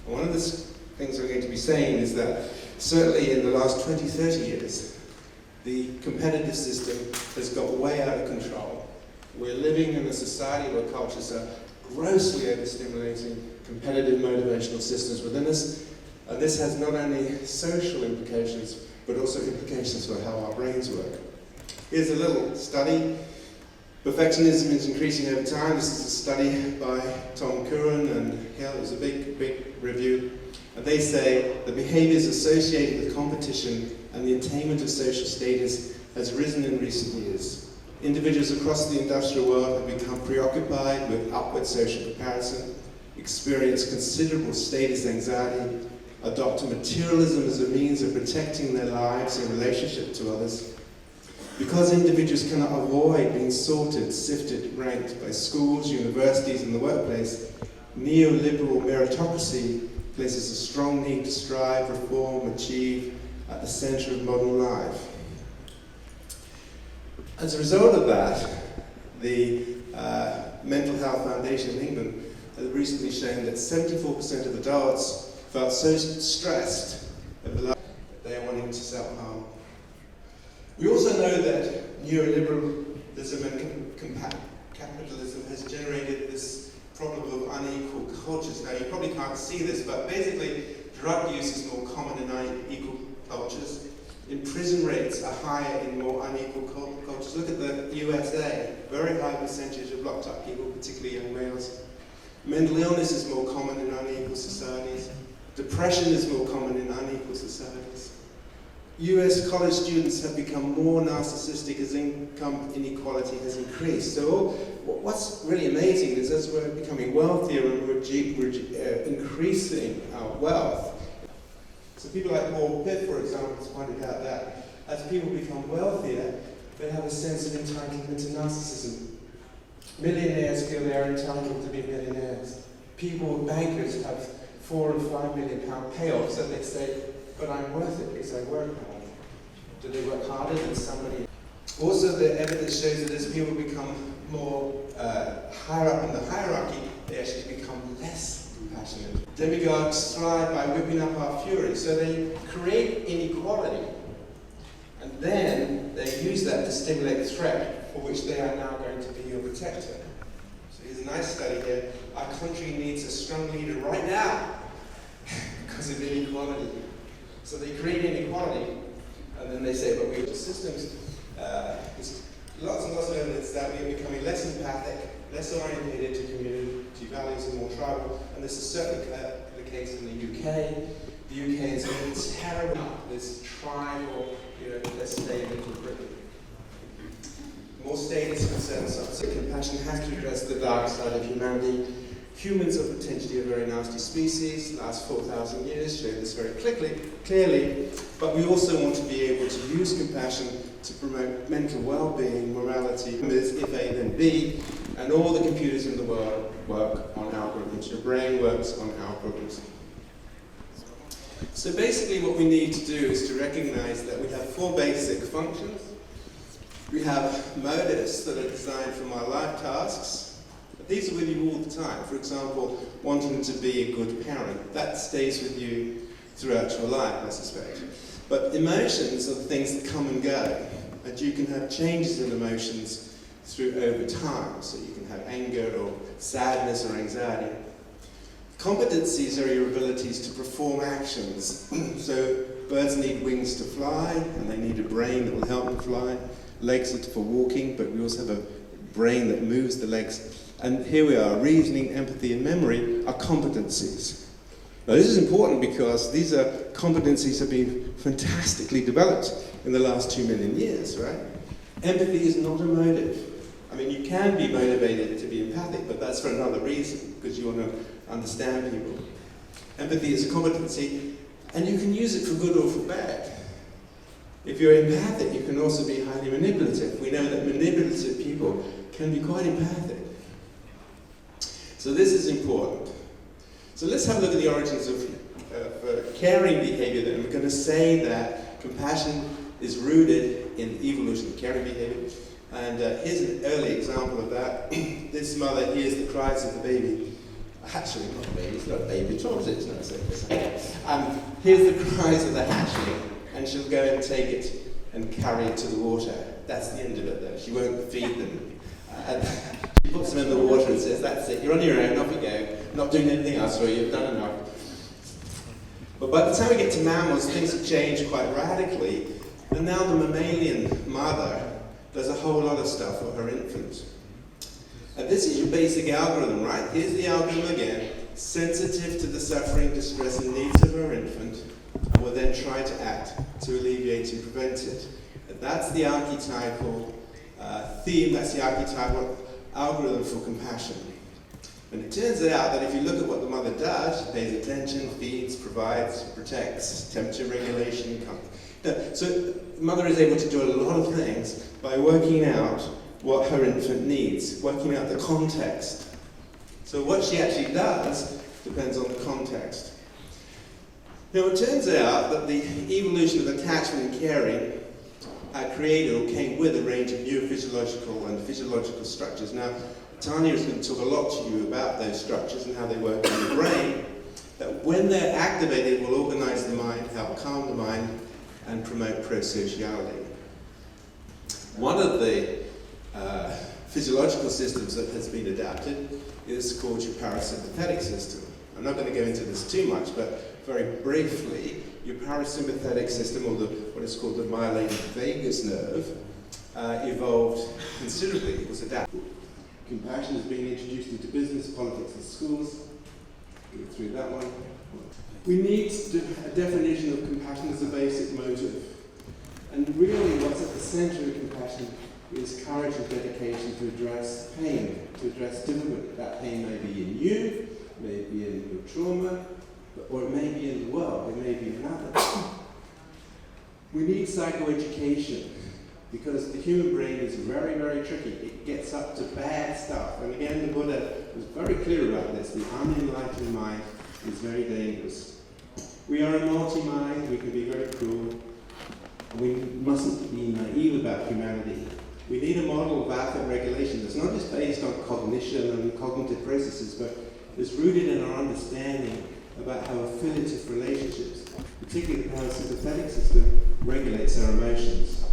And one of the things we're going to be saying is that certainly in the last 20, 30 years, the competitive system has got way out of control. We're living in a society where cultures are grossly overstimulating competitive motivational systems within us, and this has not only social implications, but also implications for how our brains work. Here's a little study. Perfectionism is increasing over time. This is a study by Tom Curran and Hill. It was a big review. And they say the behaviors associated with competition and the attainment of social status has risen in recent years. Individuals across the industrial world have become preoccupied with upward social comparison, experience considerable status anxiety, adopt materialism as a means of protecting their lives in relationship to others. Because individuals cannot avoid being sorted, sifted, ranked by schools, universities, and the workplace, neoliberal meritocracy places a strong need to strive, reform, achieve at the center of modern life. As a result of that, the Mental Health Foundation in England has recently shown that 74% of adults felt so stressed over the life that they are wanting to self-harm. We also know that neoliberalism and capitalism has generated this problem of unequal cultures. Now, you probably can't see this, but basically, drug use is more common in unequal cultures. Prison rates are higher in more unequal cultures. Look at the USA, very high percentage of locked up people, particularly young males. Mental illness is more common in unequal societies. Depression is more common in unequal societies. US college students have become more narcissistic as income inequality has increased. So what's really amazing is as we're becoming wealthier and we're increasing our wealth. So people like Paul Pitt, for example, has pointed out that as people become wealthier, they have a sense of entitlement to narcissism. Millionaires feel they are entitled to be millionaires. Bankers have £4 and £5 million payoffs that they say, but I'm worth it because I work hard. Do they work harder than somebody? Also, the evidence shows that as people become more higher up in the hierarchy, they actually become less compassionate. Demigods thrive by whipping up our fury, so they create inequality, and then they use that to stimulate the threat for which they are now going to be your protector. So here's a nice study here. Our country needs a strong leader right now because of inequality. So they create inequality, and then they say, but we have systems. There's lots and lots of evidence that we are becoming less empathic, less orientated to community values and more tribal, and this is certainly the case in the UK. The UK is in terrible, this tribal, let's stay in Little Britain. More status concerns, so compassion has to address the dark side of humanity. Humans are potentially a very nasty species. The last 4,000 years show this very clearly, but we also want to be able to use compassion to promote mental well-being, morality, if A then B, and all the computers in the world work on algorithms. Your brain works on algorithms. So basically what we need to do is to recognize that we have 4 basic functions. We have motives that are designed from our life tasks. These are with you all the time. For example, wanting to be a good parent. That stays with you throughout your life, I suspect. But emotions are the things that come and go. And you can have changes in emotions over time. So you can have anger or sadness or anxiety. Competencies are your abilities to perform actions. So birds need wings to fly, and they need a brain that will help them fly. Legs are for walking, but we also have a brain that moves the legs. And here we are, reasoning, empathy, and memory are competencies. Now this is important because these are competencies that have been fantastically developed in the last 2 million years, right? Empathy is not a motive. I mean, you can be motivated to be empathic, but that's for another reason, because you want to understand people. Empathy is a competency, and you can use it for good or for bad. If you're empathic, you can also be highly manipulative. We know that manipulative people can be quite empathic. So this is important. So let's have a look at the origins of caring behavior then. We're going to say that compassion is rooted in evolution of caring behavior. And here's an early example of that. This mother hears the cries of the baby Actually, not baby, it's not a baby trough, it's not so. Here's the cries of the hatchling, and she'll go and take it and carry it to the water. That's the end of it, though. She won't feed them. She puts them in the water and says, that's it, you're on your own, off you go. Not doing anything else for you, you've done enough. But by the time we get to mammals, things have changed quite radically. And now the mammalian mother does a whole lot of stuff for her infant. And this is your basic algorithm, right? Here's the algorithm again. Sensitive to the suffering, distress, and needs of her infant, and will then try to act to alleviate and prevent it. And that's the archetypal theme, that's the archetypal algorithm for compassion. And it turns out that if you look at what the mother does, she pays attention, feeds, provides, protects, temperature regulation. So the mother is able to do a lot of things by working out what her infant needs, working out the context. So what she actually does depends on the context. Now it turns out that the evolution of attachment and caring created or came with a range of neurophysiological and physiological structures. Now Tanya is going to talk a lot to you about those structures and how they work in the brain, that when they're activated will organize the mind, help calm the mind, and promote prosociality. One of the physiological systems that has been adapted is called your parasympathetic system. I'm not going to go into this too much, but very briefly, your parasympathetic system, or what is called the myelinated vagus nerve, evolved considerably. It was adapted. Compassion is being introduced into business, politics, and schools. Go through that one. We need a definition of compassion as a basic motive. And really what's at the center of compassion is courage and dedication to address pain, to address difficulty. That pain may be in you, may be in your trauma, or it may be in the world, it may be in others. We need psychoeducation because the human brain is very, very tricky. It gets up to bad stuff. And again, the Buddha was very clear about this. The unenlightened mind is very dangerous. We are a multi-mind, we can be very cruel. We mustn't be naive about humanity. We need a model of affect regulation that's not just based on cognition and cognitive processes, but is rooted in our understanding about how affiliative relationships, particularly the parasympathetic system, regulates our emotions.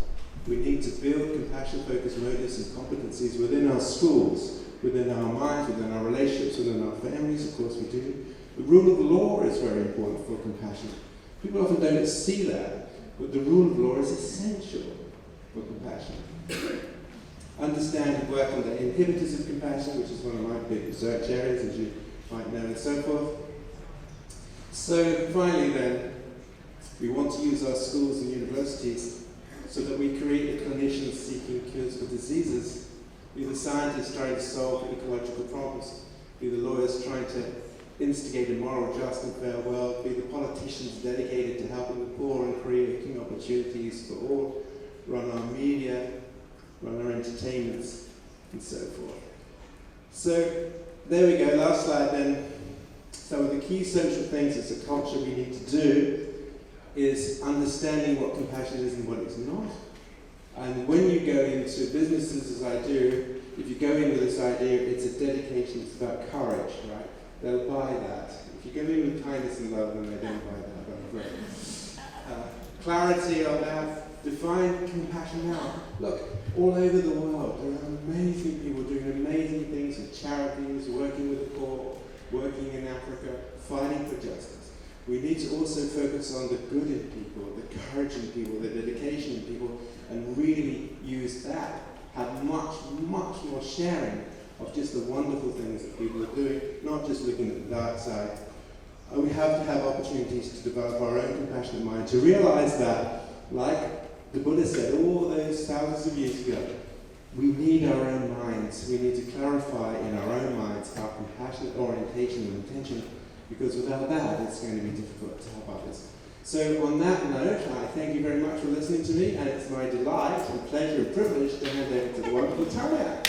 We need to build compassion-focused motives and competencies within our schools, within our minds, within our relationships, within our families, of course we do. The rule of law is very important for compassion. People often don't see that, but the rule of law is essential for compassion. Understand and work on the inhibitors of compassion, which is one of my big research areas, as you might know, and so forth. So finally then, we want to use our schools and universities so that we create the clinicians seeking cures for diseases, be the scientists trying to solve ecological problems, be the lawyers trying to instigate a moral, just and fair world, be the politicians dedicated to helping the poor and creating opportunities for all, run our media, run our entertainments, and so forth. So there we go, last slide then. Some of the key social things as a culture we need to do is understanding what compassion is and what it's not. And when you go into businesses, as I do, if you go in with this idea, it's a dedication, it's about courage, right? They'll buy that. If you go in with kindness and love, then they don't buy that, I'm afraid. Clarity on that, define compassion now. Look, all over the world, there are amazing people doing amazing things with charities, working with the poor, working in Africa, fighting for justice. We need to also focus on the good in people, the courage in people, the dedication in people, and really use that. Have much, much more sharing of just the wonderful things that people are doing, not just looking at the dark side. We have to have opportunities to develop our own compassionate mind, to realize that, like the Buddha said all those thousands of years ago, we need our own minds. We need to clarify in our own minds our compassionate orientation and intention, because without that, it's going to be difficult to help others. So on that note, I thank you very much for listening to me, and it's my delight and pleasure and privilege to hand over to the wonderful Tanya.